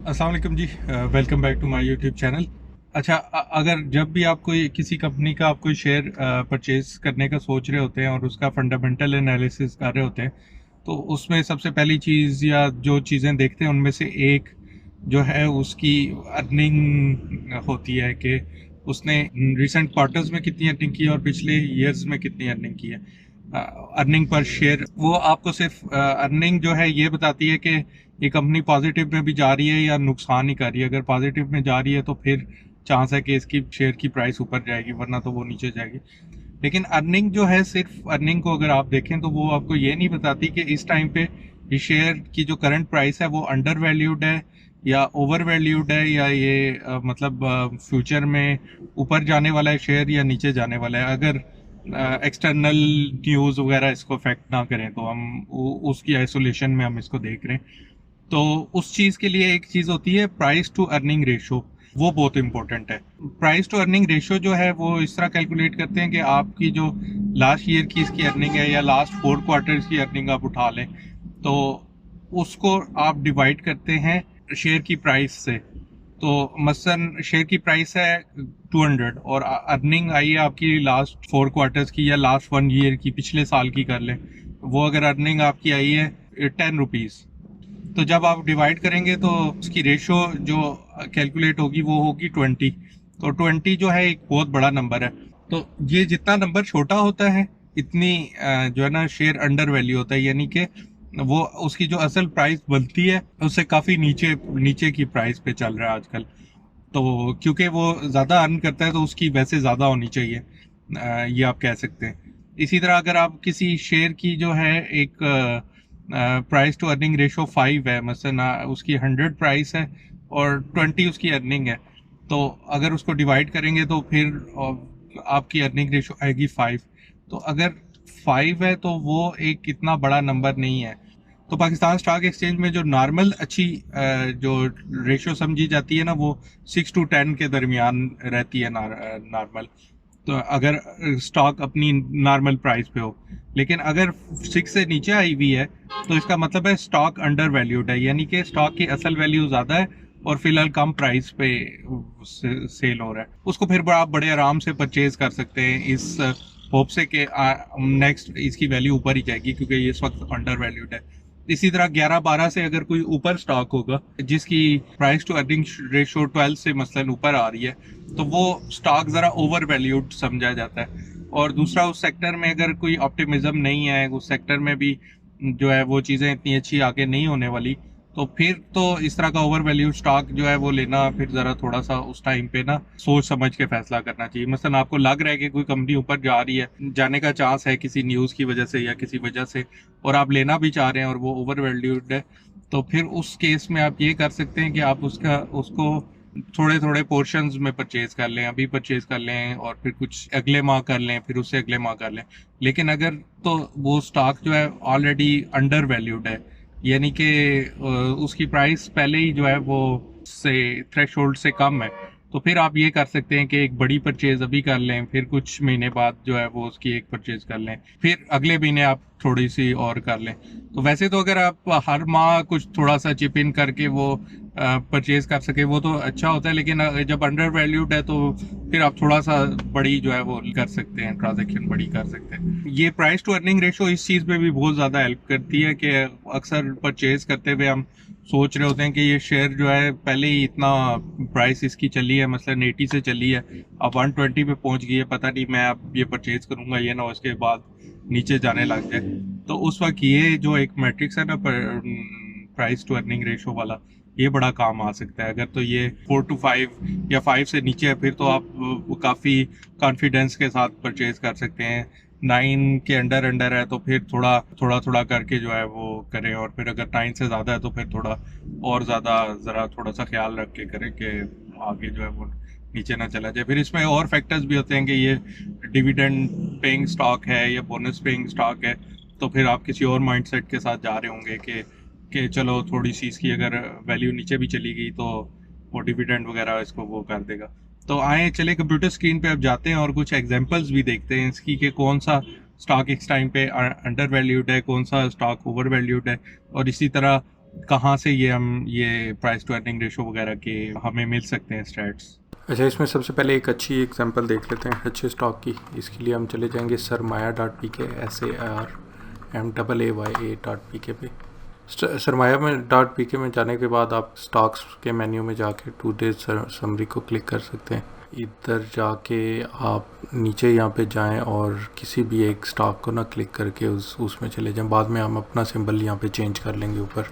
अस्सलाम वालेकुम जी। Welcome back to my YouTube channel. अच्छा, अगर जब भी आप कोई किसी कंपनी का आप कोई शेयर परचेज करने का सोच रहे होते हैं और उसका फंडामेंटल एनालिसिस कर रहे होते हैं, तो उसमें सबसे पहली चीज़ या जो चीज़ें देखते हैं उनमें से एक जो है उसकी अर्निंग होती है कि उसने रिसेंट क्वार्टर्स में कितनी अर्निंग की है और पिछले ईयर्स में कितनी अर्निंग की है। अर्निंग पर शेयर वो आपको सिर्फ अर्निंग जो है ये बताती है कि ये कंपनी पॉजिटिव में भी जा रही है या नुकसान ही कर रही है। अगर पॉजिटिव में जा रही है तो फिर चांस है कि इसकी शेयर की प्राइस ऊपर जाएगी, वरना तो वो नीचे जाएगी। लेकिन अर्निंग जो है, सिर्फ अर्निंग को अगर आप देखें तो वो आपको ये नहीं बताती कि इस टाइम पे ये शेयर की जो करंट प्राइस है वो अंडर वैल्यूड है या ओवर वैल्यूड है, या ये मतलब फ्यूचर में ऊपर जाने वाला है शेयर या नीचे जाने वाला है। अगर एक्सटर्नल न्यूज़ वगैरह इसको अफेक्ट ना करें तो हम उसकी आइसोलेशन में हम इसको देख रहे हैं। तो उस चीज़ के लिए एक चीज़ होती है प्राइस टू अर्निंग रेशो, वो बहुत इंपॉर्टेंट है। प्राइस टू अर्निंग रेशो जो है वो इस तरह कैलकुलेट करते हैं कि आपकी जो लास्ट ईयर की इसकी अर्निंग है या लास्ट 4 क्वार्टर्स की अर्निंग आप उठा लें, तो उसको आप डिवाइड करते हैं शेयर की प्राइस से। तो मसलन शेयर की प्राइस है 200 और अर्निंग आई है आपकी लास्ट 4 क्वार्टर्स की या लास्ट 1 ईयर की, पिछले साल की कर लें, वो अगर अर्निंग आपकी आई है 10 रुपीज़, तो जब आप डिवाइड करेंगे तो उसकी रेशो जो कैलकुलेट होगी वो होगी 20। तो 20 जो है एक बहुत बड़ा नंबर है। तो ये जितना नंबर छोटा होता है इतनी जो है ना शेयर अंडर वैल्यू होता है, यानी कि वो उसकी जो असल प्राइस बनती है उससे काफ़ी नीचे नीचे की प्राइस पे चल रहा है आजकल। तो क्योंकि वो ज़्यादा अर्न करता है तो उसकी वैसे ज़्यादा होनी चाहिए, ये आप कह सकते हैं। इसी तरह अगर आप किसी शेयर की जो है एक प्राइस टू अर्निंग रेशो 5 है, मसलन उसकी 100 प्राइस है और 20 उसकी अर्निंग है, तो अगर उसको डिवाइड करेंगे तो फिर आपकी अर्निंग रेशो आएगी 5। तो अगर 5 है तो वो एक इतना बड़ा नंबर नहीं है। तो पाकिस्तान स्टॉक एक्सचेंज में जो नॉर्मल अच्छी जो रेशो समझी जाती है ना, वो 6 to 10 के दरमियान रहती है नॉर्मल। तो अगर स्टॉक अपनी नॉर्मल प्राइस पे हो, लेकिन अगर 6 से नीचे आई हुई है तो इसका मतलब है स्टॉक अंडर वैल्यूड है, यानी कि स्टॉक की असल वैल्यू ज़्यादा है और फिलहाल कम प्राइस पे सेल हो रहा है। उसको फिर आप बड़े आराम से परचेज कर सकते हैं इस होप से कि नेक्स्ट इसकी वैल्यू ऊपर ही जाएगी, क्योंकि ये इस वक्त अंडर वैल्यूड है। इसी तरह 11-12 से अगर कोई ऊपर स्टॉक होगा जिसकी प्राइस टू अर्निंग रेशो 12 से मसलन ऊपर आ रही है, तो वो स्टॉक ज़रा ओवर वैल्यूड समझा जाता है। और दूसरा, उस सेक्टर में अगर कोई ऑप्टिमिज्म नहीं है, उस सेक्टर में भी जो है वो चीज़ें इतनी अच्छी आगे नहीं होने वाली, तो फिर तो इस तरह का ओवर वैल्यू स्टॉक जो है वो लेना फिर ज़रा थोड़ा सा उस टाइम पे ना सोच समझ के फैसला करना चाहिए। मसलन आपको लग रहा है कि कोई कंपनी ऊपर जा रही है, जाने का चांस है किसी न्यूज़ की वजह से या किसी वजह से, और आप लेना भी चाह रहे हैं और वो ओवर वैल्यूड है, तो फिर उस केस में आप ये कर सकते हैं कि आप उसको थोड़े थोड़े पोर्शंस में परचेज कर लें, अभी परचेज कर लें और फिर कुछ अगले माह कर लें, फिर उससे अगले माह कर लें। लेकिन अगर तो वो स्टॉक जो है ऑलरेडी अंडर वैल्यूड है, यानी कि उसकी प्राइस पहले ही जो है वो से थ्रेशोल्ड से कम है, तो फिर आप ये कर सकते हैं कि एक बड़ी परचेज अभी कर लें, फिर कुछ महीने बाद जो है वो उसकी एक परचेज कर लें, फिर अगले महीने आप थोड़ी सी और कर लें। तो वैसे तो अगर आप हर माह कुछ थोड़ा सा चिप इन करके वो परचेज कर सके वो तो अच्छा होता है, लेकिन जब अंडर वैल्यूड है तो फिर आप थोड़ा सा बड़ी जो है वो कर सकते हैं, ट्रांजेक्शन बड़ी कर सकते हैं। ये प्राइस टू अर्निंग रेशो इस चीज़ में भी बहुत ज़्यादा हेल्प करती है कि अक्सर परचेज करते हुए हम सोच रहे होते हैं कि ये शेयर जो है पहले ही इतना प्राइस इसकी चली है, मसलन 80 से चली है, अब 120 पे पहुंच गई है, पता नहीं मैं अब ये परचेज करूंगा ये ना उसके बाद नीचे जाने लग जाए। तो उस वक्त ये जो एक मैट्रिक्स है ना, प्राइस टू अर्निंग रेशो वाला, ये बड़ा काम आ सकता है। अगर तो ये 4 to 5 या 5 से नीचे है फिर तो आप काफ़ी कॉन्फिडेंस के साथ परचेज कर सकते हैं। 9 के अंडर अंडर है तो फिर थोड़ा थोड़ा थोड़ा करके जो है वो करें, और फिर अगर 9 से ज़्यादा है तो फिर थोड़ा और ज़्यादा ज़रा थोड़ा सा ख्याल रख के करें कि आगे जो है वो नीचे ना चला जाए। फिर इसमें और फैक्टर्स भी होते हैं कि ये डिविडेंड पेइंग स्टॉक है या बोनस पेइंग स्टॉक है, तो फिर आप किसी और माइंडसेट के साथ जा रहे होंगे कि चलो थोड़ी सी इसकी अगर वैल्यू नीचे भी चली गई तो वो डिविडेंड वगैरह इसको वो कर देगा। तो आए चले कंप्यूटर स्क्रीन पे अब जाते हैं और कुछ एग्जांपल्स भी देखते हैं इसकी कि कौन सा स्टॉक इस टाइम पे अंडर वैल्यूड है, कौन सा स्टॉक ओवर वैल्यूड है, और इसी तरह कहाँ से ये प्राइस टू अर्निंग रेशो वगैरह के हमें मिल सकते हैं स्टैट्स? अच्छा, इसमें सबसे पहले एक अच्छी एग्जांपल देख लेते हैं अच्छे स्टॉक की। इसके लिए हम चले जाएंगे सरमाया.pk, SARMAAYA.pk पे। सरमाया में .pk में जाने के बाद आप स्टॉक्स के मेन्यू में जाके 2 डेज समरी को क्लिक कर सकते हैं। इधर जाके आप नीचे यहाँ पे जाएं और किसी भी एक स्टॉक को ना क्लिक करके उसमें चले जाएं। बाद में हम अपना सिंबल यहाँ पे चेंज कर लेंगे ऊपर।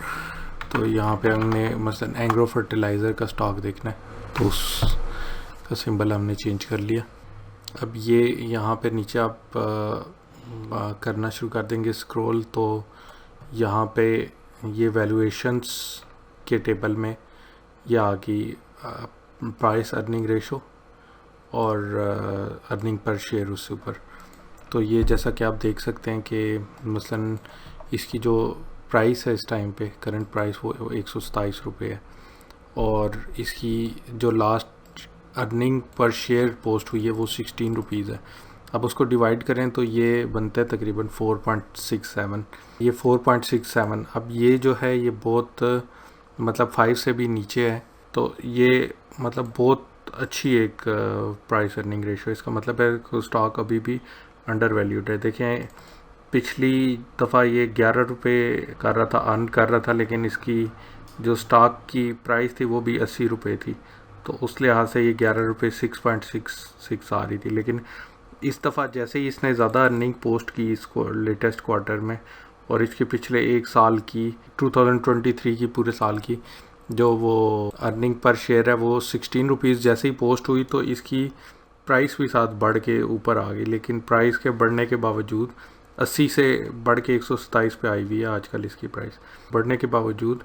तो यहाँ पे हमने मसलन एंग्रो फर्टिलाइज़र का स्टॉक देखना है, तो उस का सिंबल हमने चेंज कर लिया। अब ये यहाँ पे नीचे आप करना शुरू कर देंगे स्क्रॉल, तो यहाँ पे ये वैल्यूएशंस के टेबल में ये आ गई प्राइस अर्निंग रेशो और अर्निंग पर शेयर उससे ऊपर। तो ये जैसा कि आप देख सकते हैं कि मसलन इसकी जो प्राइस है इस टाइम पे, करंट प्राइस वो 127 रुपये है, और इसकी जो last earning per share post हुई है वो 16 रुपीज़ है। अब उसको डिवाइड करें तो ये बनता है तकरीबन 4.67। ये 4.67, अब ये जो है ये बहुत मतलब 5 से भी नीचे है। तो ये मतलब बहुत अच्छी एक प्राइस अर्निंग रेशो। इसका मतलब है कि स्टॉक अभी भी अंडर वैल्यूड है। देखें, पिछली दफ़ा ये 11 रुपये कर रहा था, अर्न कर रहा था, लेकिन इसकी जो स्टॉक की प्राइस थी वो भी 80 रुपये थी। तो उस लिहाज से ये 11 रुपये 6.66 आ रही थी। लेकिन इस दफ़ा जैसे ही इसने ज़्यादा अर्निंग पोस्ट की इसको लेटेस्ट क्वार्टर में, और इसके पिछले एक साल की 2023 की पूरे साल की जो वो अर्निंग पर शेयर है वो 16 रुपीज़ जैसे ही पोस्ट हुई तो इसकी प्राइस भी साथ बढ़ के ऊपर आ गई। लेकिन प्राइस के बढ़ने के बावजूद 80 से बढ़ के 127 पे आई हुई है आजकल इसकी प्राइस। बढ़ने के बावजूद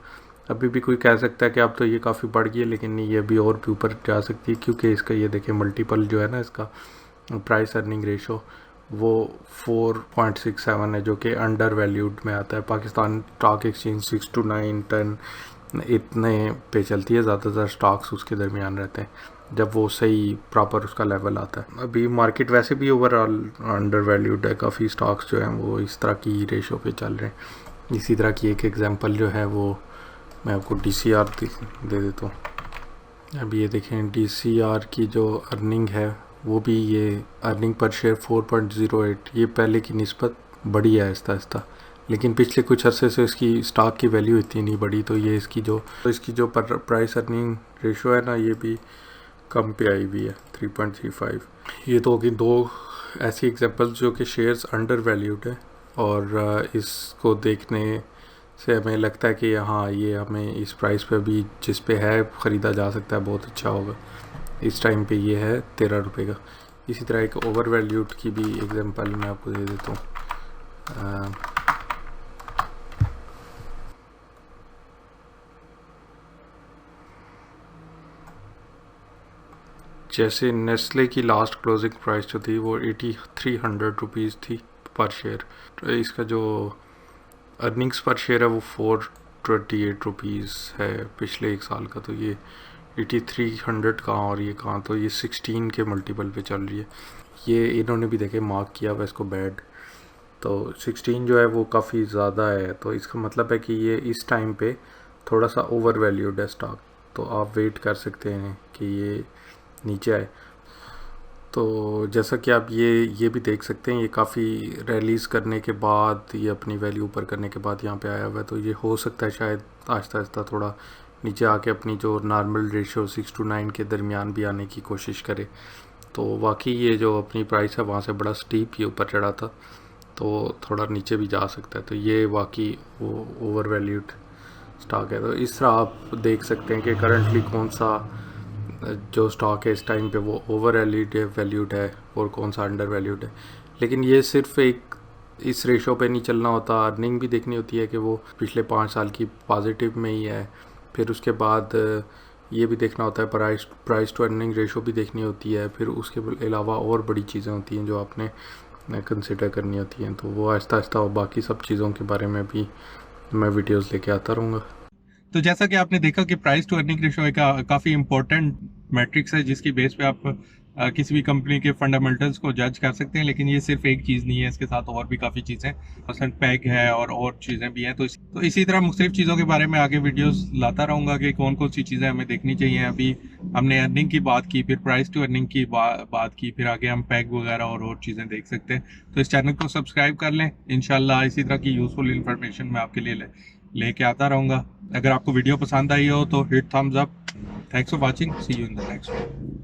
अभी भी कोई कह सकता है कि अब तो ये काफ़ी बढ़ गई है, लेकिन नहीं, ये भी और भी ऊपर जा सकती है, क्योंकि इसका ये देखें मल्टीपल जो है ना इसका प्राइस अर्निंग रेशो वो 4.67 है, जो कि अंडर वैल्यूड में आता है। पाकिस्तान स्टॉक एक्सचेंज 6 to 9 10 इतने पे चलती है, ज़्यादातर स्टॉक्स उसके दरमियान रहते हैं जब वो सही प्रॉपर उसका लेवल आता है। अभी मार्केट वैसे भी ओवरऑल अंडर वैल्यूड है, काफ़ी स्टॉक्स जो हैं वो इस तरह की रेशो पे चल रहे हैं। इसी तरह की एक एग्जांपल जो है वो मैं आपको DCR दे देता हूँ। अब ये देखें, DCR की जो अर्निंग है वो भी ये अर्निंग पर शेयर 4.08, ये पहले की निस्बत बढ़ी है आहिस्ता आहिस्ता, लेकिन पिछले कुछ अरसे से इसकी स्टॉक की वैल्यू इतनी नहीं बढ़ी। तो ये इसकी जो प्राइस अर्निंग रेशो है ना, ये भी कम पे आई हुई है 3.35। ये तो होगी दो ऐसी एग्जांपल्स जो कि शेयर्स अंडर वैल्यूड है, और इसको देखने से हमें लगता है कि हाँ, ये हमें इस प्राइस पे भी जिस पे है ख़रीदा जा सकता है, बहुत अच्छा होगा। इस टाइम पे ये है 13 रुपये का। इसी तरह एक ओवर वैल्यूड की भी एग्जांपल मैं आपको दे देता हूँ। जैसे नेस्ले की लास्ट क्लोजिंग प्राइस जो थी वो 8300 रुपीज़ थी पर शेयर। तो इसका जो अर्निंग्स पर शेयर है वो 428 रुपीज़ है पिछले एक साल का। तो ये 8300 कहाँ और ये कहाँ, तो ये 16 के मल्टीपल पे चल रही है। ये इन्होंने भी देखे मार्क किया हुआ इसको बैड, तो 16 जो है वो काफ़ी ज़्यादा है। तो इसका मतलब है कि ये इस टाइम पे थोड़ा सा ओवर वैल्यूड है स्टॉक। तो आप वेट कर सकते हैं कि ये नीचे आए। तो जैसा कि आप ये भी देख सकते हैं, ये काफ़ी रैलीज़ करने के बाद, ये अपनी वैल्यू ऊपर करने के बाद यहाँ पे आया हुआ है। तो ये हो सकता है शायद आहिस्ता आहिस्ता थोड़ा नीचे आके अपनी जो नॉर्मल रेशियो 6 to 9 के दरमियान भी आने की कोशिश करे। तो वाकई ये जो अपनी प्राइस है वहाँ से बड़ा स्टीप ये ऊपर चढ़ा था, तो थोड़ा नीचे भी जा सकता है। तो ये वाकई वो ओवर वैल्यूड स्टॉक है। तो इस तरह आप देख सकते हैं कि करंटली कौन सा जो स्टॉक है इस टाइम पे वो ओवर वैल्यूड है और कौन सा अंडर वैल्यूड है। लेकिन ये सिर्फ एक इस रेशो पे नहीं चलना होता, अर्निंग भी देखनी होती है कि वो पिछले 5 साल की पॉजिटिव में ही है। फिर उसके बाद ये भी देखना होता है, प्राइस टू अर्निंग रेशो भी देखनी होती है। फिर उसके अलावा और बड़ी चीज़ें होती हैं जो आपने कंसिडर करनी होती हैं। तो वो आहिस्ता आहिस्ता और बाकी सब चीज़ों के बारे में भी मैं वीडियोस लेके आता रहूँगा। तो जैसा कि आपने देखा कि प्राइस टू अर्निंग रेशो एक काफ़ी इंपॉर्टेंट मैट्रिक्स है जिसकी बेस पे आप किसी भी कंपनी के फंडामेंटल्स को जज कर सकते हैं, लेकिन ये सिर्फ एक चीज़ नहीं है, इसके साथ और भी काफ़ी चीज़ें, मसलन पैग है और चीज़ें भी हैं। तो इसी तरह मुख्तलिफ चीज़ों के बारे में आगे वीडियोस लाता रहूँगा कि कौन कौन सी चीज़ें हमें देखनी चाहिए। अभी हमने अर्निंग की बात की, फिर प्राइस टू अर्निंग की बात की, फिर आगे हम पैग वगैरह और चीज़ें देख सकते हैं। तो इस चैनल को सब्सक्राइब कर लें, इंशाल्लाह इसी तरह की यूज़फुल इन्फॉर्मेशन मैं आपके लिए लेके आता रहूँगा। अगर आपको वीडियो पसंद आई हो तो hit thumbs up. Thanks for watching, see you in the next video.